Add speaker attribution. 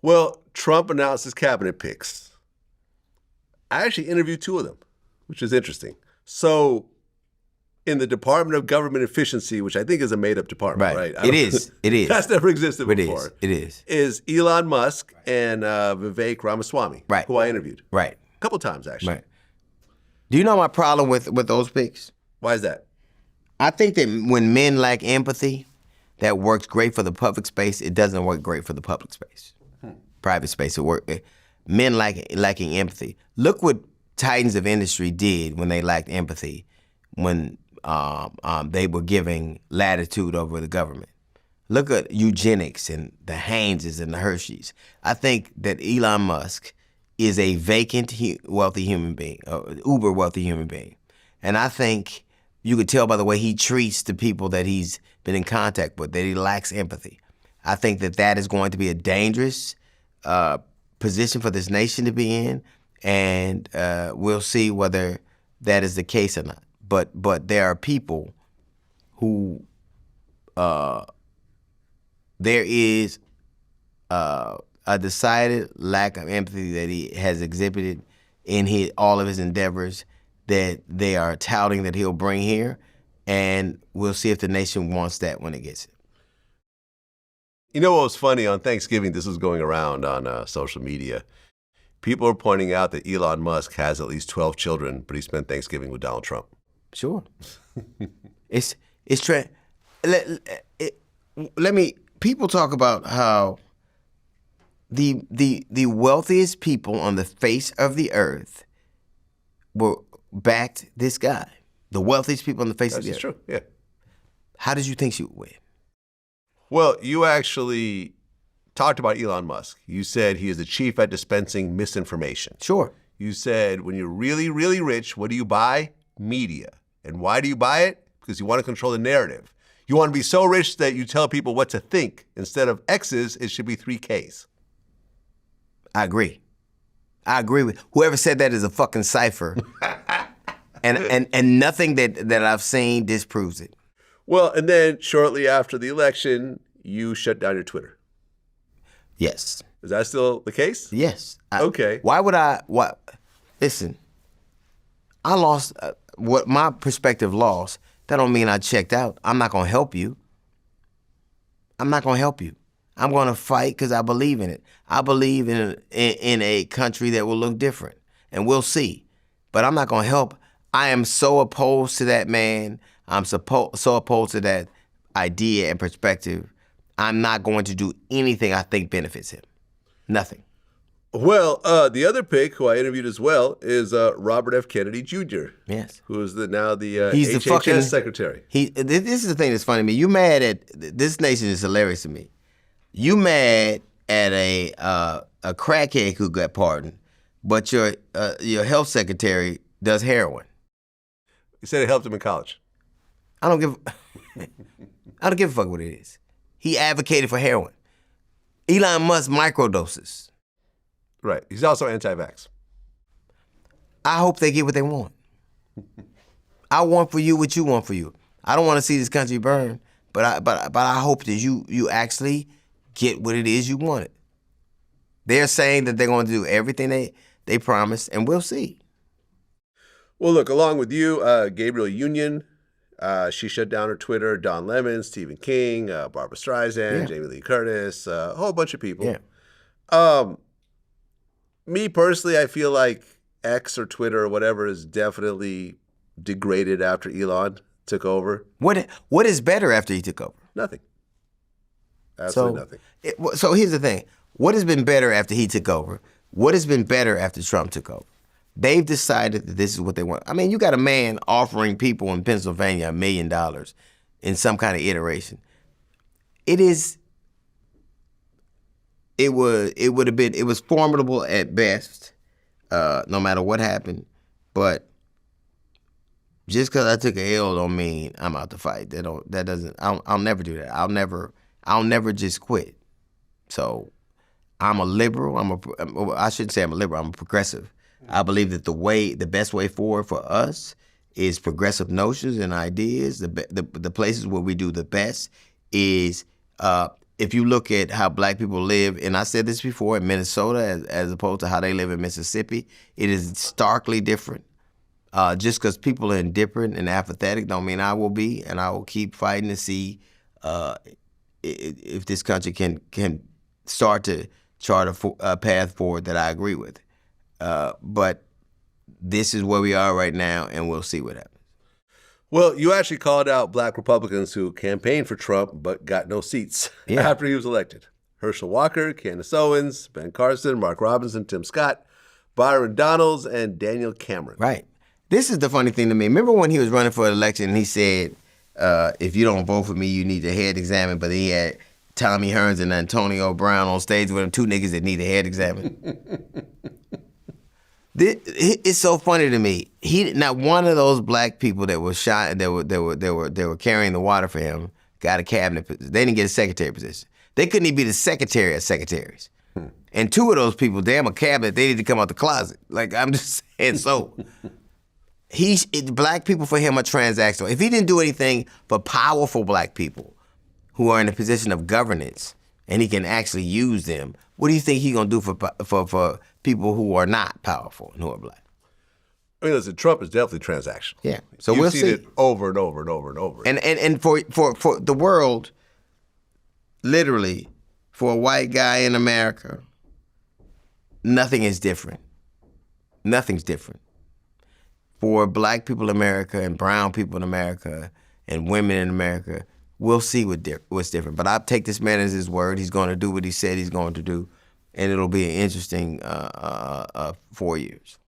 Speaker 1: Well, Trump announced his cabinet picks. I actually interviewed two of them, which is interesting. So in the Department of Government Efficiency, which I think is a made-up department, right?
Speaker 2: It is.
Speaker 1: That's never existed before.
Speaker 2: It is.
Speaker 1: Is Elon Musk and Vivek Ramaswamy, who I interviewed.
Speaker 2: Right.
Speaker 1: A couple times, actually.
Speaker 2: Right. Do you know my problem with those picks?
Speaker 1: Why is that?
Speaker 2: I think that when men lack empathy, that works great for the public space. It doesn't work great for the public space. Private space, men lacking empathy. Look what titans of industry did when they lacked empathy, when they were giving latitude over the government. Look at eugenics and the Heinzes and the Hersheys. I think that Elon Musk is a vacant, wealthy human being, uber wealthy human being. And I think you could tell by the way he treats the people that he's been in contact with that he lacks empathy. I think that is going to be a dangerous position for this nation to be in, and we'll see whether that is the case or not. But there are people who there is a decided lack of empathy that he has exhibited in all of his endeavors that they are touting that he'll bring here, and we'll see if the nation wants that when it gets it.
Speaker 1: You know what was funny? On Thanksgiving, this was going around on social media. People are pointing out that Elon Musk has at least 12 children, but he spent Thanksgiving with Donald Trump.
Speaker 2: Sure. People talk about how the wealthiest people on the face of the earth backed this guy. The wealthiest people on the face of the earth.
Speaker 1: That's true, yeah.
Speaker 2: How did you think she would win?
Speaker 1: Well, you actually talked about Elon Musk. You said he is the chief at dispensing misinformation.
Speaker 2: Sure.
Speaker 1: You said when you're really, really rich, what do you buy? Media. And why do you buy it? Because you want to control the narrative. You want to be so rich that you tell people what to think. Instead of X's, it should be 3 Ks.
Speaker 2: I agree. I agree with whoever said that is a fucking cipher. and nothing that I've seen disproves it.
Speaker 1: Well, and then shortly after the election, you shut down your Twitter.
Speaker 2: Yes.
Speaker 1: Is that still the case?
Speaker 2: Yes.
Speaker 1: Okay.
Speaker 2: Why would I? Listen, I lost what my perspective lost. That don't mean I checked out. I'm not gonna help you. I'm not gonna help you. I'm gonna fight because I believe in it. I believe in a country that will look different, and we'll see. But I'm not gonna help. I am so opposed to that man. I'm so opposed to that idea and perspective. I'm not going to do anything I think benefits him. Nothing.
Speaker 1: Well, the other pick, who I interviewed as well, is Robert F. Kennedy Jr.
Speaker 2: Yes.
Speaker 1: Who is now the
Speaker 2: He's
Speaker 1: HHS
Speaker 2: the fucking
Speaker 1: secretary.
Speaker 2: This is the thing that's funny to me. You mad at this nation is hilarious to me. You mad at a crackhead who got pardoned, but your health secretary does heroin.
Speaker 1: He said it helped him in college.
Speaker 2: I don't give a fuck what it is. He advocated for heroin. Elon Musk microdoses.
Speaker 1: Right. He's also anti-vax.
Speaker 2: I hope they get what they want. I want for you what you want for you. I don't want to see this country burn, but I hope that you actually get what it is you wanted. They're saying that they're going to do everything they promised, and we'll see.
Speaker 1: Well, look, along with you, Gabrielle Union, she shut down her Twitter, Don Lemon, Stephen King, Barbara Streisand, Jamie Lee Curtis, a whole bunch of people.
Speaker 2: Yeah.
Speaker 1: Me personally, I feel like X or Twitter or whatever is definitely degraded after Elon took over.
Speaker 2: What is better after he took over?
Speaker 1: Nothing. Absolutely nothing.
Speaker 2: So here's the thing. What has been better after he took over? What has been better after Trump took over? They've decided that this is what they want. I mean, you got a man offering people in Pennsylvania $1 million in some kind of iteration. It was formidable at best, no matter what happened. But just because I took an L don't mean I'm out to fight. I'll never do that. I'll never just quit. So I'm a liberal. I shouldn't say I'm a liberal. I'm a progressive. I believe that the best way forward for us is progressive notions and ideas. The places where we do the best is if you look at how black people live, and I said this before, in Minnesota as opposed to how they live in Mississippi, it is starkly different. Just because people are indifferent and apathetic don't mean I will be, and I will keep fighting to see if this country can start to chart a path forward that I agree with. But this is where we are right now, and we'll see what happens.
Speaker 1: Well, you actually called out black Republicans who campaigned for Trump but got no seats after he was elected. Herschel Walker, Candace Owens, Ben Carson, Mark Robinson, Tim Scott, Byron Donalds, and Daniel Cameron.
Speaker 2: Right. This is the funny thing to me. Remember when he was running for election and he said, if you don't vote for me, you need a head examined, but he had Tommy Hearns and Antonio Brown on stage with him, two niggas that need a head examined. It's so funny to me. He not one of those black people that were shot, they were carrying the water for him, got a cabinet position. They didn't get a secretary position. They couldn't even be the secretary of secretaries. And two of those people, damn a cabinet, they need to come out the closet. Like, I'm just saying. So black people for him are transactional. If he didn't do anything for powerful black people who are in a position of governance and he can actually use them, what do you think he's gonna do for people who are not powerful and who are black?
Speaker 1: I mean, listen, Trump is definitely transactional.
Speaker 2: Yeah. So
Speaker 1: You've
Speaker 2: we'll
Speaker 1: seen
Speaker 2: see
Speaker 1: it over and over and over and over.
Speaker 2: And for the world, literally, for a white guy in America, nothing is different. Nothing's different. For black people in America and brown people in America and women in America, we'll see what's different. But I'll take this man as his word. He's going to do what he said he's going to do, and it'll be an interesting 4 years.